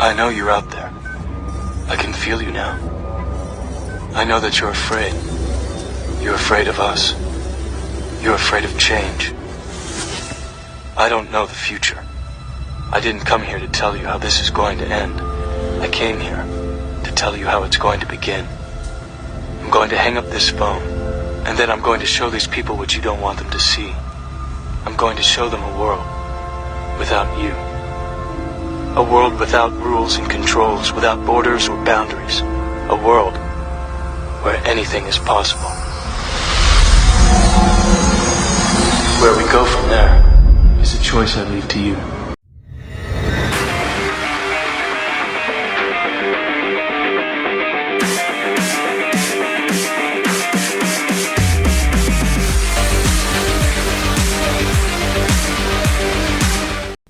I know you're out there. I can feel you now. I know that you're afraid. You're afraid of us. You're afraid of change. I don't know the future. I didn't come here to tell you how this is going to end. I came here to tell you how it's going to begin. I'm going to hang up this phone, and then I'm going to show these people what you don't want them to see. I'm going to show them a world without you. A world without rules and controls, without borders or boundaries. A world where anything is possible. Where we go from there is a choice I leave to you.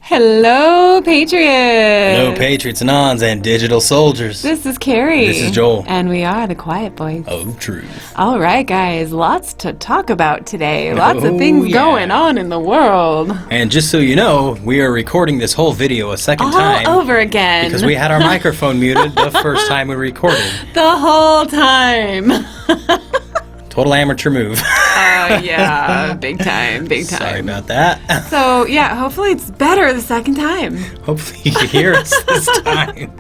Hello, Patriots! Hello, Patriots, Nons, and digital soldiers. This is Carrie. This is Joel. And we are the Quiet Boys. Oh, truth. All right, guys. Lots to talk about today. Lots of things going on in the world. And just so you know, we are recording this whole video a second time. All over again. Because we had our microphone muted the first time we recorded. The whole time. Total amateur move. Yeah, big time, big time. Sorry about that. So, yeah, hopefully it's better the second time. Hopefully you can hear us this time.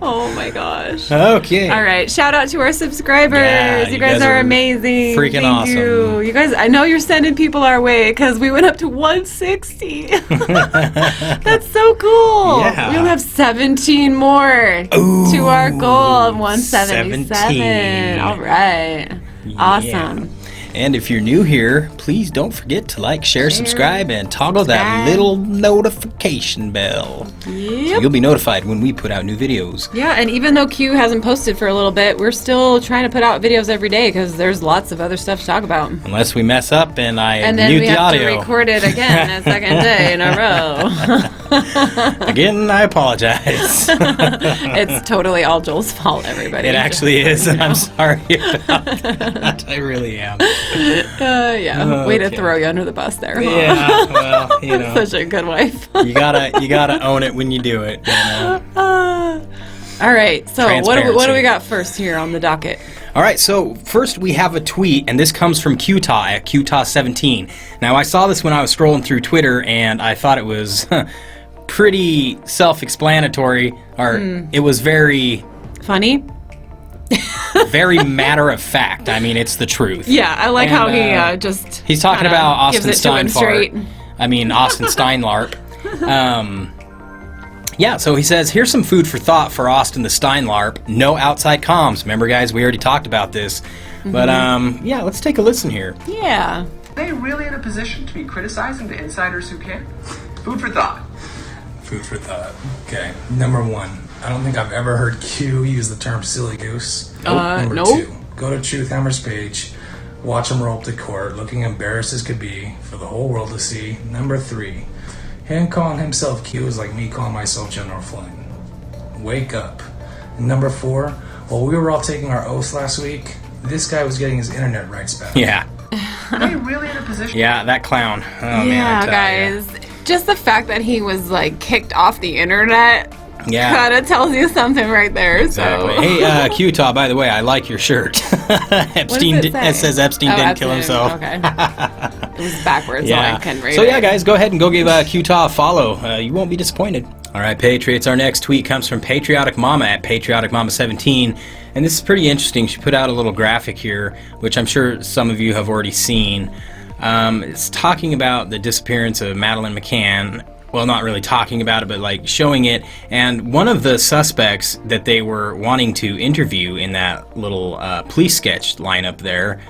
Oh my gosh. Okay. All right, shout out to our subscribers. Yeah, you guys are amazing. Freaking awesome. You guys, I know you're sending people our way because we went up to 160. That's so cool. Yeah. We'll have 17 more to our goal of 177. 17. All right. Awesome. Yeah. And if you're new here, please don't forget to like, share, subscribe, and toggle that little notification bell. Yep. So you'll be notified when we put out new videos. Yeah, and even though Q hasn't posted for a little bit, we're still trying to put out videos every day because there's lots of other stuff to talk about. Unless we mess up and I and then mute we the have audio. to record it again a second day in a row. Again, I apologize. It's totally all Joel's fault, everybody. It actually is, and I'm sorry about that. I really am. Yeah. Way to throw you under the bus there. Huh? Yeah, well, you know. Such a good wife. you gotta own it when you do it. You know? All right. So what do we got first here on the docket? All right. So first we have a tweet, and this comes from Qtaw at Qtaw17. Now I saw this when I was scrolling through Twitter, and I thought it was pretty self-explanatory, or it was very funny. Very matter of fact. I mean, it's the truth. Yeah, I like how he just he's talking about Austin SteinLARP. Austin SteinLARP. Yeah, so he says, here's some food for thought for Austin the SteinLARP. No outside comms. Remember, guys, we already talked about this. But, yeah, let's take a listen here. Yeah. Are they really in a position to be criticizing the insiders who care? Food for thought. Food for thought. Okay, number one. I don't think I've ever heard Q use the term silly goose. Number two, go to Truth Hammer's page, watch him roll up to court, looking embarrassed as could be for the whole world to see. Number three, him calling himself Q is like me calling myself General Flynn. Wake up. And number four, while we were all taking our oaths last week, this guy was getting his internet rights back. Yeah. Are they really in a position? Yeah, that clown. Oh, man, Yeah, I tell guys. Just the fact that he was, like, kicked off the internet Yeah. kind of tells you something right there. Exactly. So. Hey, Qtaw, by the way, I like your shirt. Epstein. What does it say? It says Epstein didn't kill himself. Okay. It was backwards, so I couldn't read it. So yeah, guys, go ahead and go give Qtaw a follow. You won't be disappointed. All right, Patriots, our next tweet comes from Patriotic Mama at Patriotic Mama 17. And this is pretty interesting. She put out a little graphic here, which I'm sure some of you have already seen. It's talking about the disappearance of Madeleine McCann. Well, not really talking about it, but like showing it. And one of the suspects that they were wanting to interview in that little police sketch lineup there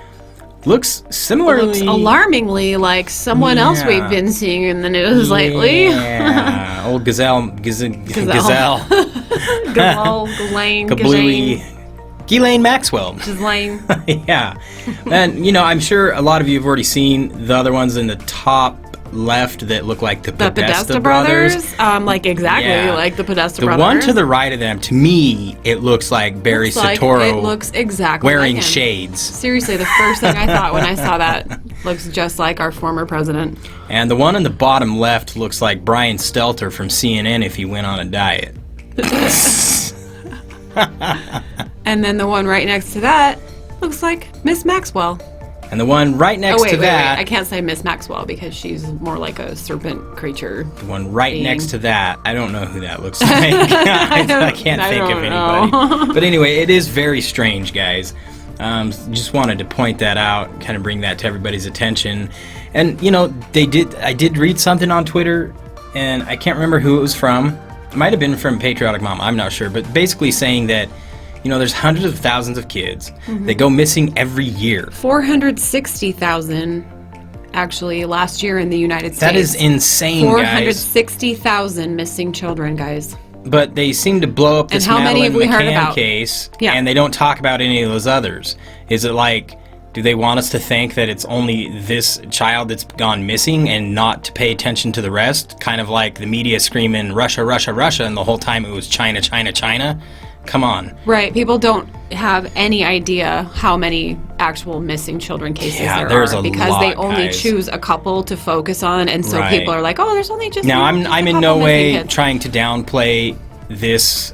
looks similarly... Looks alarmingly like someone else we've been seeing in the news lately. Yeah, old Gazelle. Ghislaine. Ghislaine Maxwell. Ghislaine. Yeah. And, you know, I'm sure a lot of you have already seen the other ones in the top left that look like the Podesta brothers. Like exactly like the Podesta brothers. The one to the right of them, to me, it looks like Barry Soetoro. It looks exactly wearing like him. shades. Seriously, the first thing I thought when I saw that looks just like our former president. And the one in the bottom left looks like Brian Stelter from CNN if he went on a diet. And then the one right next to that looks like Miss Maxwell. And the one right next to that... I can't say Miss Maxwell because she's more like a serpent creature. The one right being. next to that, I don't know who that looks like. I can't think of anybody. But anyway, it is very strange, guys. Just wanted to point that out, kind of bring that to everybody's attention. And, you know, I did read something on Twitter, and I can't remember who it was from. It might have been from Patriotic Mom, I'm not sure. But basically saying that, you know, there's hundreds of thousands of kids. They go missing every year. 460,000, actually, last year in the United States. That is insane, guys. 460,000 missing children, guys. But they seem to blow up this Madeleine McCann case, and they don't talk about any of those others. Is it like, do they want us to think that it's only this child that's gone missing and not to pay attention to the rest? Kind of like the media screaming, Russia, Russia, Russia, and the whole time it was China, China, China? Come on. Right. People don't have any idea how many actual missing children cases there are because they only choose a couple to focus on, and so people are like, "Oh, there's only just." Now, I'm in no way kids. trying to downplay this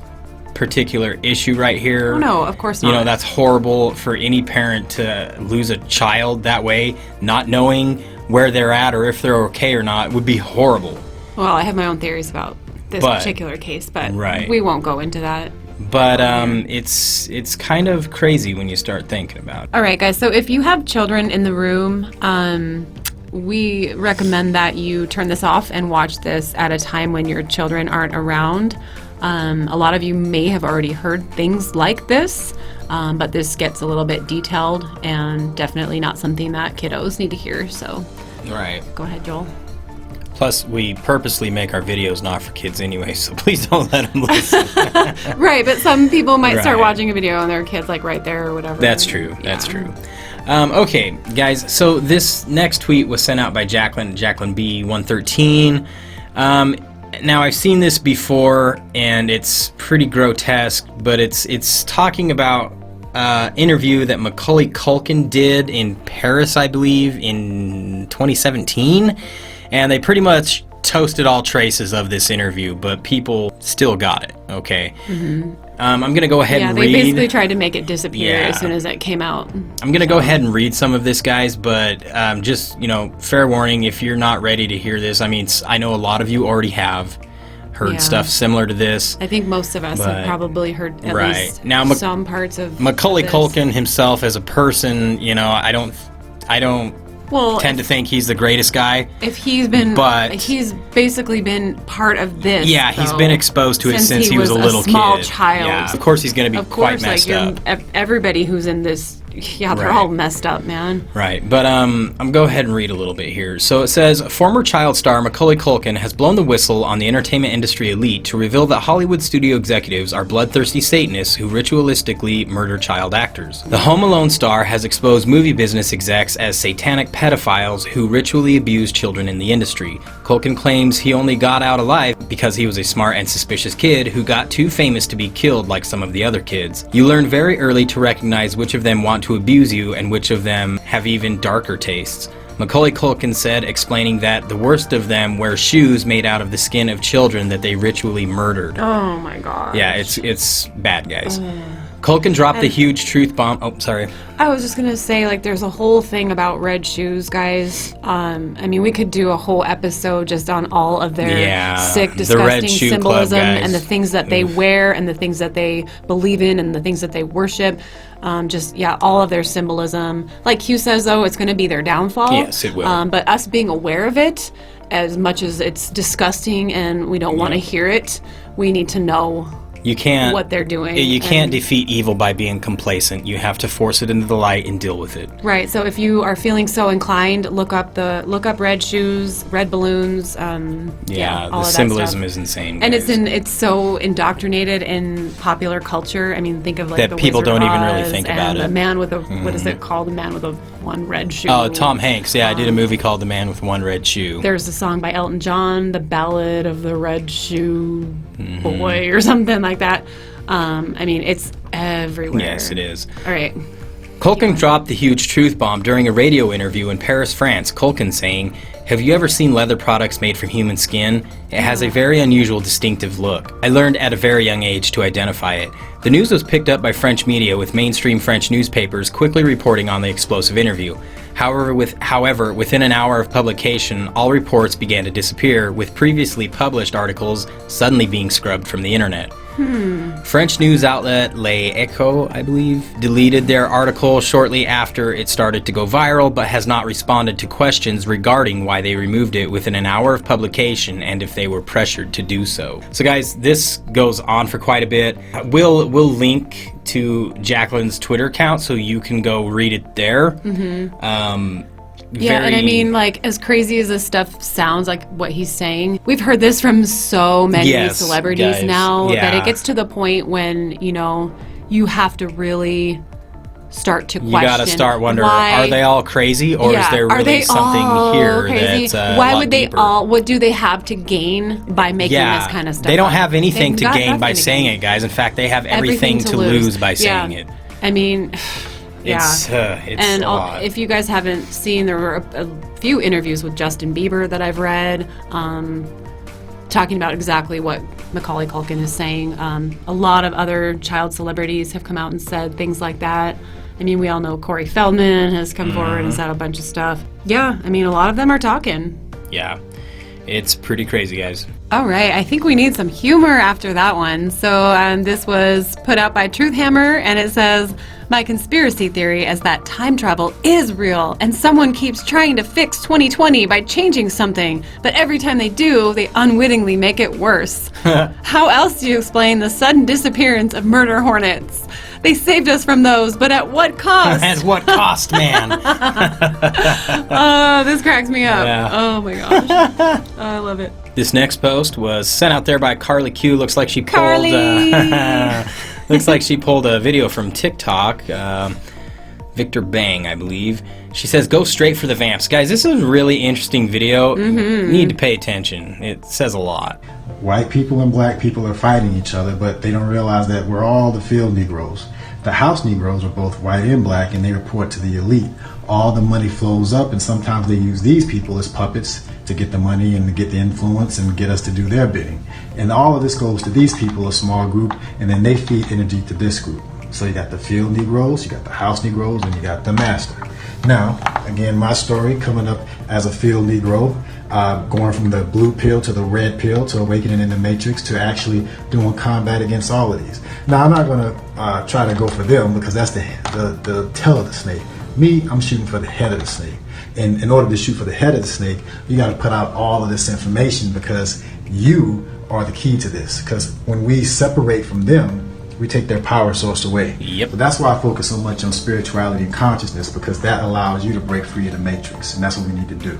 particular issue right here. Oh, no, of course not. You know, that's horrible for any parent to lose a child that way, not knowing where they're at or if they're okay or not would be horrible. Well, I have my own theories about this particular case, but we won't go into that. But it's kind of crazy when you start thinking about it. All right, guys. So if you have children in the room, we recommend that you turn this off and watch this at a time when your children aren't around. A lot of you may have already heard things like this, but this gets a little bit detailed and definitely not something that kiddos need to hear. So, go ahead, Joel. Plus, we purposely make our videos not for kids anyway, so please don't let them listen. Right, but some people might start watching a video and their kid's like right there or whatever. That's true. That's true. Okay, guys, so this next tweet was sent out by Jacqueline B113. Now, I've seen this before, and it's pretty grotesque, but it's talking about interview that Macaulay Culkin did in Paris, I believe, in 2017. And they pretty much toasted all traces of this interview, but people still got it, okay? I'm going to go ahead and read... Yeah, they basically tried to make it disappear as soon as it came out. I'm going to go ahead and read some of this, guys, but just, you know, fair warning, if you're not ready to hear this, I mean, I know a lot of you already have heard stuff similar to this. I think most of us have probably heard at least now, some parts of Macaulay Culkin himself as a person, you know, I don't tend to think he's the greatest guy. If he's basically been part of this. Yeah, he's been exposed to it since he was a little kid. Small child. Yeah, of course he's going to be quite messed up. Everybody who's in this, they're all messed up, man. Right, but I'm go ahead and read a little bit here. So it says, former child star Macaulay Culkin has blown the whistle on the entertainment industry elite to reveal that Hollywood studio executives are bloodthirsty Satanists who ritualistically murder child actors. The Home Alone star has exposed movie business execs as satanic pedophiles who ritually abuse children in the industry. Culkin claims he only got out alive because he was a smart and suspicious kid who got too famous to be killed like some of the other kids. You learn very early to recognize which of them want to abuse you and which of them have even darker tastes. Macaulay Culkin said, explaining that the worst of them wear shoes made out of the skin of children that they ritually murdered. Oh my god. Yeah, it's bad, guys. Culkin dropped the huge truth bomb. Oh, sorry. I was just gonna say, like, there's a whole thing about red shoes, guys. I mean, we could do a whole episode just on all of their sick, disgusting symbolism and the things that they wear and the things that they believe in and the things that they worship. All of their symbolism. Like Hugh says, though, it's going to be their downfall. Yes, it will. But us being aware of it, as much as it's disgusting and we don't want to hear it, we need to know what they're doing. You can't defeat evil by being complacent. You have to force it into the light and deal with it. Right. So if you are feeling so inclined, look up red shoes, red balloons. The symbolism is insane, guys. And it's so indoctrinated in popular culture. I mean, think of like that the people Wizard don't of even really Oz think and about it. The man with what is it called? The man with one red shoe. Oh, Tom Hanks. Yeah, I did a movie called The Man with One Red Shoe. There's a song by Elton John, The Ballad of the Red Shoe Boy, or something like that. I mean, it's everywhere. Yes, it is. All right. Culkin dropped the huge truth bomb during a radio interview in Paris, France. Culkin saying, "Have you ever seen leather products made from human skin? It has a very unusual, distinctive look. I learned at a very young age to identify it." The news was picked up by French media, with mainstream French newspapers quickly reporting on the explosive interview. However, within an hour of publication, all reports began to disappear, with previously published articles suddenly being scrubbed from the internet. French news outlet Les Echos, I believe, deleted their article shortly after it started to go viral, but has not responded to questions regarding why they removed it within an hour of publication and if they were pressured to do so. So guys, this goes on for quite a bit. We'll link to Jacqueline's Twitter account so you can go read it there. Yeah, and I mean, like, as crazy as this stuff sounds, like what he's saying, we've heard this from so many celebrities guys, now that yeah. it gets to the point when, you know, you have to really start to question. You gotta start wondering, why, are they all crazy, or is there are really they something all here crazy? that's a Why lot would they deeper? all, what do they have to gain by making this kind of stuff? They don't up? have anything They've to got gain by nothing to saying gain. it, guys. In fact, they have everything to lose by saying it. I mean, It's and a lot. if you guys haven't seen, there were a few interviews with Justin Bieber that I've read, talking about exactly what Macaulay Culkin is saying. A lot of other child celebrities have come out and said things like that. I mean, we all know Corey Feldman has come forward and said a bunch of stuff. Yeah, I mean, a lot of them are talking. Yeah, it's pretty crazy, guys. All right, I think we need some humor after that one. So this was put out by Truth Hammer, and it says, "My conspiracy theory is that time travel is real, and someone keeps trying to fix 2020 by changing something, but every time they do, they unwittingly make it worse. How else do you explain the sudden disappearance of murder hornets? They saved us from those, but at what cost?" At what cost, man? This cracks me up. Yeah. Oh my gosh. I love it. This next post was sent out there by Carly Q. Looks like she pulled. Carly! Looks like she pulled a video from TikTok. Victor Bang, I believe. She says, "Go straight for the vamps." Guys, this is a really interesting video. You need to pay attention. It says a lot. White people and black people are fighting each other, but they don't realize that we're all the field Negroes. The house Negroes are both white and black, and they report to the elite. All the money flows up, and sometimes they use these people as puppets to get the money and to get the influence and get us to do their bidding. And all of this goes to these people, a small group, and then they feed energy to this group. So you got the field Negroes, you got the house Negroes, and you got the master. Now, again, my story coming up as a field Negro, going from the blue pill to the red pill to awakening in the matrix to actually doing combat against all of these. Now, I'm not going to try to go for them because that's the tail of the snake. Me, I'm shooting for the head of the snake. And in order to shoot for the head of the snake, you got to put out all of this information because you are the key to this. Because when we separate from them, we take their power source away. Yep. So that's why I focus so much on spirituality and consciousness, because that allows you to break free of the matrix, and that's what we need to do.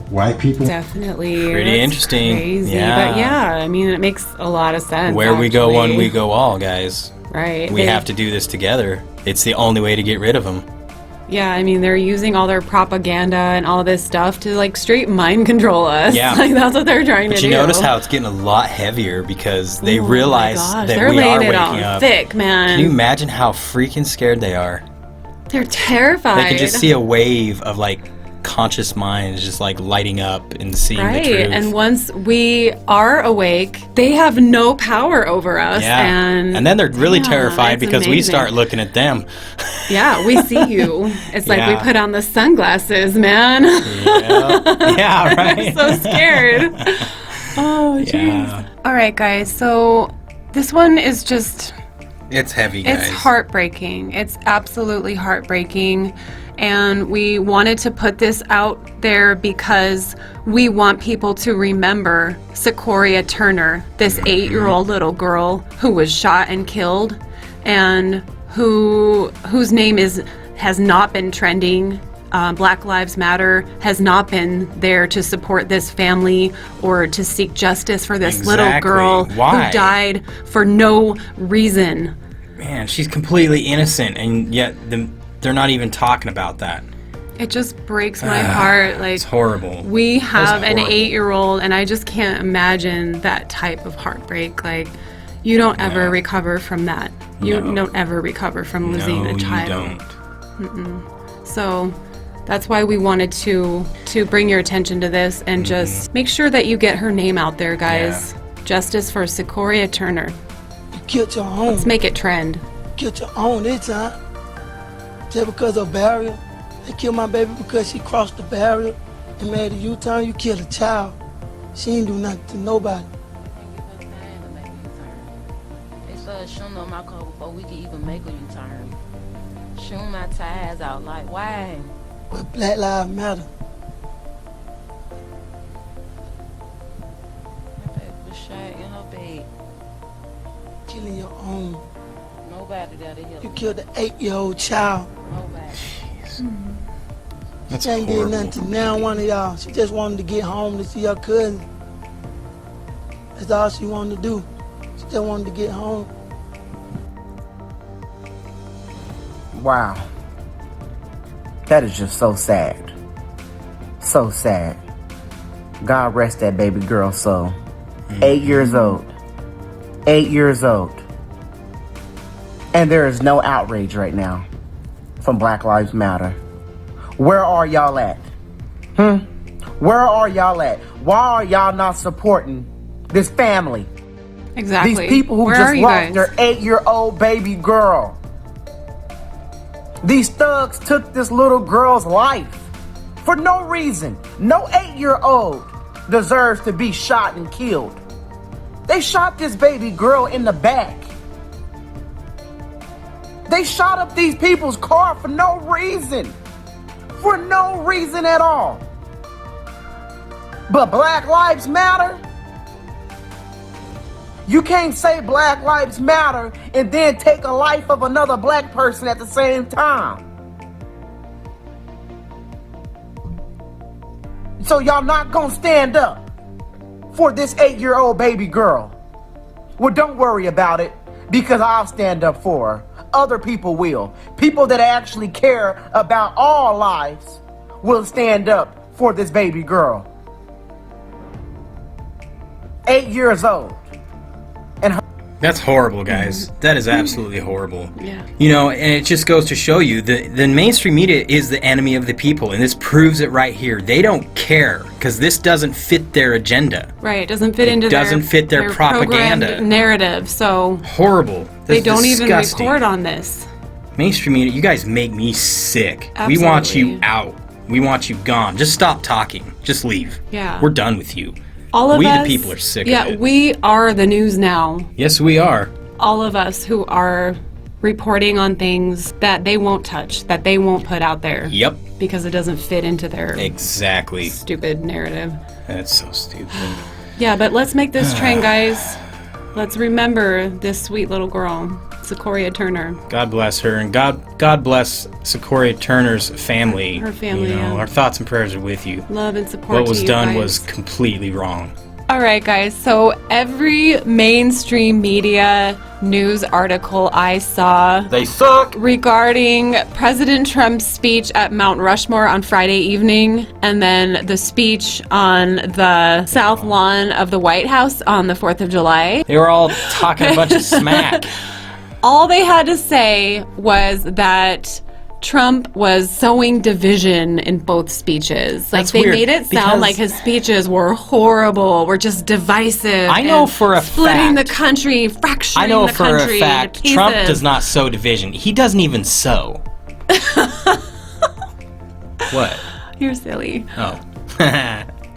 White people. Definitely. Pretty That's interesting. Crazy. Yeah. But yeah, I mean, it makes a lot of sense. Where we go one, actually. we go all, guys. Right. We have to do this together. It's the only way to get rid of them. Yeah, I mean, they're using all their propaganda and all this stuff to, like, straight mind control us. Yeah. Like, that's what they're trying to But do. you notice how it's getting a lot heavier because they Oh my realize gosh, that they're we laying are it waking on up. thick, man. Can you imagine how freaking scared they are? They're terrified. They can just see a wave of, like, conscious minds just, like, lighting up and seeing the truth. Right, and once we are awake, they have no power over us. Yeah, and then they're really terrified it's because we amazing. start looking at them. Yeah, we see you. It's like we Yeah. put on the sunglasses, man. Yeah, right. So scared. Oh, jeez. Yeah. All right, guys. So this one is just, It's heavy, guys. it's heartbreaking. It's absolutely heartbreaking. And we wanted to put this out there because we want people to remember Secoriea Turner, this 8-year-old little girl who was shot and killed, and whose name has not been trending. Black Lives Matter has not been there to support this family or to seek justice for this little Exactly. girl Why? who died for no reason. Man, she's completely innocent, and yet they're not even talking about that. It just breaks my heart. Like, It's horrible. we have an horrible. 8-year-old, and I just can't imagine that type of heartbreak. Like, you don't ever recover from that. You No. don't ever recover from losing No, a child. you don't. So that's why we wanted to bring your attention to this and just make sure that you get her name out there, guys. Justice for Secoriea Turner. You killed your own. Let's make it trend. Killed your own this time. Just because of barrier. They killed my baby because she crossed the barrier and made a U-turn. You killed a child. She ain't do nothing to nobody. They started shooting on my car before we could even make a U-turn. Shooting my tires out, like, why? But Black Lives Matter. My baby was shot in her bed. Killing your own. Nobody got to help. You killed an 8-year-old child. Nobody. That's She ain't did horrible. nothing to now one of y'all. She just wanted to get home to see her cousin. That's all she wanted to do. She just wanted to get home. Wow. That is just so sad. So sad. God rest that baby girl's soul. 8 years old. 8 years old. And there is no outrage right now from Black Lives Matter. Where are y'all at? Where are y'all at? Why are y'all not supporting this family? Exactly. These people who Where just are you lost guys? their 8-year-old baby girl. These thugs took this little girl's life for no reason. No 8-year-old deserves to be shot and killed. They shot this baby girl in the back. They shot up these people's car for no reason. For no reason at all. But Black Lives Matter? You can't say Black Lives Matter and then take a life of another black person at the same time. So y'all not gonna stand up for this 8-year-old baby girl. Well, don't worry about it, because I'll stand up for her. Other people will. People that actually care about all lives will stand up for this baby girl. 8 years old. That's horrible, guys. That is absolutely horrible. Yeah. You know, and it just goes to show you that the mainstream media is the enemy of the people, and this proves it right here. They don't care because this doesn't fit their agenda. Right, it doesn't fit into doesn't fit their propaganda programmed narrative, so Horrible. they That's don't disgusting. even report on this. Mainstream media, you guys make me sick. Absolutely. We want you out. We want you gone. Just stop talking. Just leave. Yeah. We're done with you. All of We, us, the people, are sick yeah, of it. we are the news now. Yes, we are. All of us who are reporting on things that they won't touch, that they won't put out there. Yep. Because it doesn't fit into their Exactly. stupid narrative. That's so stupid. Yeah, but let's make this trend, guys. Let's remember this sweet little girl, Secoriea Turner. God bless her, and God bless Secoriea Turner's family. Her family, You know, yeah. our thoughts and prayers are with you. Love and support What to was you done guys. was completely wrong. All right, guys. So every mainstream media news article I saw They suck. regarding President Trump's speech at Mount Rushmore on Friday evening, and then the speech on the South Lawn of the White House on the 4th of July, They were all talking a bunch of smack. all they had to say was that Trump was sowing division in both speeches. Like, That's they weird, made it sound because- like his speeches were horrible, were just divisive. I know and for a splitting fact- the country, fracturing I know the for country a fact into Trump pieces. does not sow division. He doesn't even sow. What? You're silly. Oh.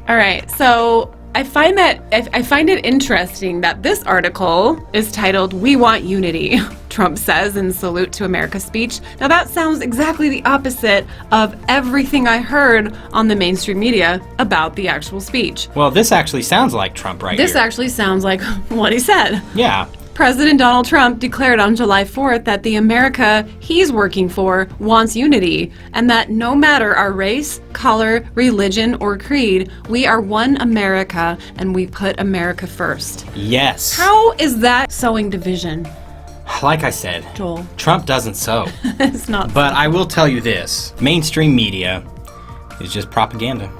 All right, so I find it interesting that this article is titled "We Want Unity," Trump says in Salute to America speech. Now that sounds exactly the opposite of everything I heard on the mainstream media about the actual speech. Well, this actually sounds like Trump right This here. actually sounds like what he said. Yeah. President Donald Trump declared on July 4th that the America he's working for wants unity, and that no matter our race, color, religion, or creed, we are one America, and we put America first. Yes. How is that sowing division, Like I said, Joel? Trump doesn't sow. It's not. But I will tell you this. Mainstream media is just propaganda.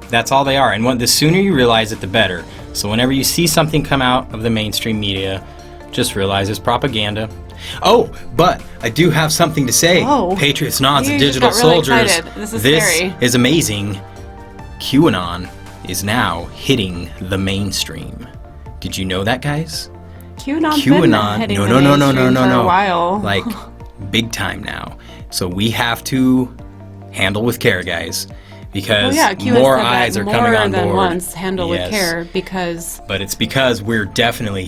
That's all they are. And the sooner you realize it, the better. So whenever you see something come out of the mainstream media, just realize it's propaganda. Oh, but I do have something to say. Oh. Patriots, Nods, and You just Digital got really Soldiers. excited. This is scary. is amazing. QAnon is now hitting the mainstream. Did you know that, guys? QAnon's been heading the mainstream for a while. Like, big time now. So we have to handle with care, guys. Because more eyes are coming on board. More than once, handle Yes. with care, because... But it's because we're definitely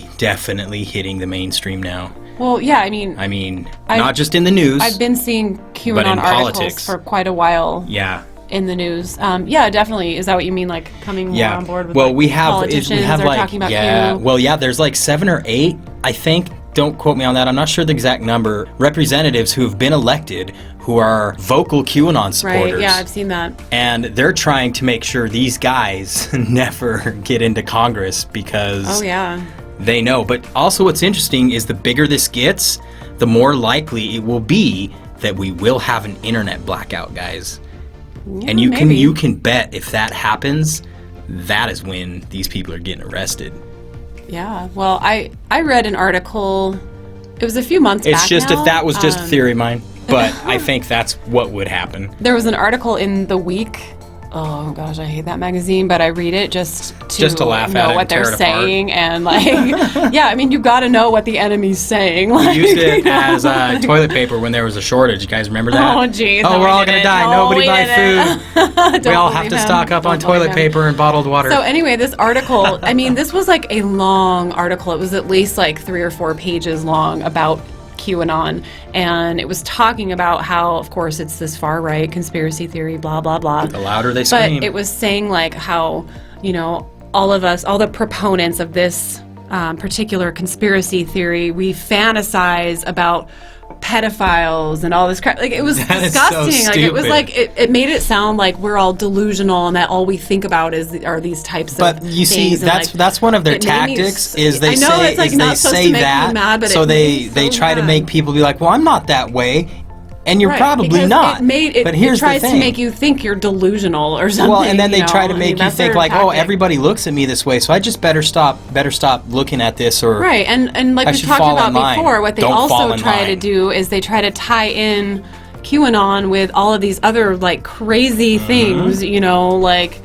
hitting the mainstream now. Well, yeah, I mean, not just in the news. I've been seeing QAnon but in articles politics. for quite a while. Yeah. In the news. Yeah, definitely. Is that what you mean? Like coming more on board with politicians are like, talking about yeah. Q? Well, yeah, there's like 7 or 8, I think. Don't quote me on that. I'm not sure the exact number. Representatives who have been elected who are vocal QAnon supporters. Right, yeah, I've seen that. And they're trying to make sure these guys never get into Congress because they know. But also what's interesting is the bigger this gets, the more likely it will be that we will have an internet blackout, guys. Yeah, and you maybe. can bet if that happens, that is when these people are getting arrested. Yeah. Well, I read an article. It was a few months back. It's just now. if that was just a theory of mine, but I think that's what would happen. There was an article in The Week. Oh gosh, I hate that magazine, but I read it just to laugh know at it what and tear they're it saying, and like, yeah, I mean, you got to know what the enemy's saying. Like, We used it as toilet paper when there was a shortage. You guys remember that? Oh, geez. Oh, no, we're all going to die. Nobody buy food. We all have to stock up on toilet paper and bottled water. So anyway, this article, I mean, this was like a long article. It was at least like 3 or 4 pages long about QAnon, and it was talking about how, of course, it's this far right conspiracy theory, blah blah blah. The louder they scream. But it was saying like how, you know, all of us, all the proponents of this particular conspiracy theory, we fantasize about pedophiles and all this crap. Like, it was disgusting. So like, it was stupid. like it made it sound like we're all delusional and that all we think about are these types of But you see, things. And, that's one of their it made me tactics. I Is they know say it's like is not they supposed say to make me that, mad, but so it they made me so try to mad. make people be like, well, I'm not that way, and you're Right, probably because not. It but here's tries the to thing. make you think you're delusional or something. Well, and then they you know? try to I make mean, you that's think their like, oh, tactic. everybody looks at me this way, so I just better stop looking at this, or Right, and like I we should talked fall about in line. before, what they Don't fall also in try to line. do is they try to tie in QAnon with all of these other like crazy Mm-hmm. things, you know, like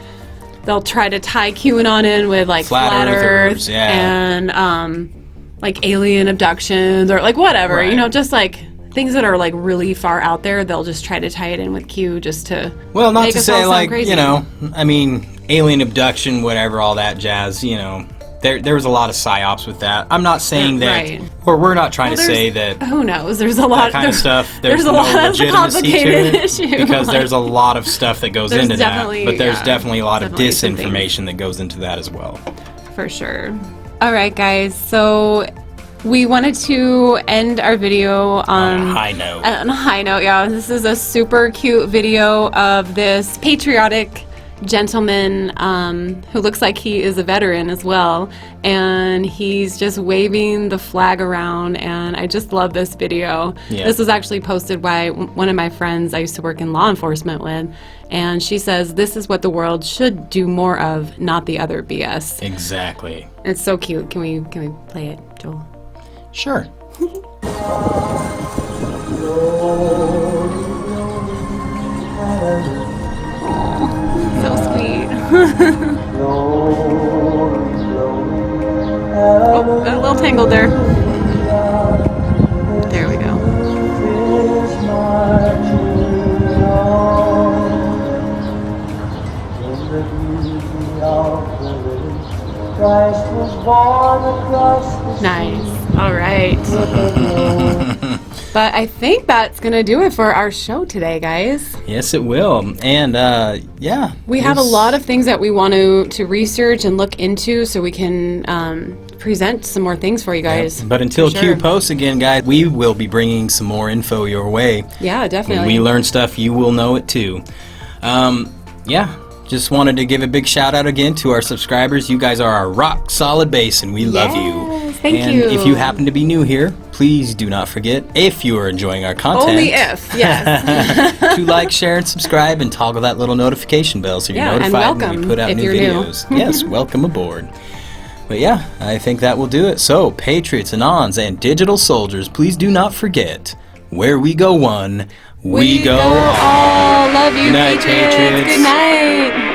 they'll try to tie QAnon in with like flat earthers, Earth yeah. and like alien abductions or like whatever, Right. you know, just like things that are like really far out there. They'll just try to tie it in with Q just to well, not make to us all say sound like crazy. you know, I mean, alien abduction, whatever, all that jazz. You know, there was a lot of psyops with that. I'm not saying that, Right. or we're not trying to Well, say there's- that. Who knows? There's a lot That kind of stuff. There's a no lot of legitimacy to complicated it issue. because Like, there's a lot of stuff that goes there's into that. definitely- But there's yeah, definitely a lot of definitely some things. disinformation that goes into that as well. For sure. All right, guys. So we wanted to end our video On a high note. On a high note, yeah. This is a super cute video of this patriotic gentleman who looks like he is a veteran as well, and he's just waving the flag around, and I just love this video. Yeah. This was actually posted by one of my friends I used to work in law enforcement with, and she says this is what the world should do more of, not the other BS. Exactly. It's so cute. Can we play it, Joel? Sure. So sweet. Oh, got a little tangled there. There we go. Nice. All right. But I think that's going to do it for our show today, guys. Yes, it will. And yeah, We have a lot of things that we want to research and look into so we can present some more things for you guys. But until For sure. Q posts again, guys, we will be bringing some more info your way. Yeah, definitely. When we learn stuff, you will know it too. Yeah, just wanted to give a big shout out again to our subscribers. You guys are our rock solid base, and we love you. Yes, thank and you. if you happen to be new here, please do not forget, if you are enjoying our content, Only if, yes. to like, share, and subscribe, and toggle that little notification bell so you're Yeah, and notified when welcome we put out if new you're new. videos. Yes, welcome aboard. But yeah, I think that will do it. So, Patriots, Anons, and Digital Soldiers, please do not forget, where we go one, we go all. Love you, Good night, Patriots. Patriots. Good night.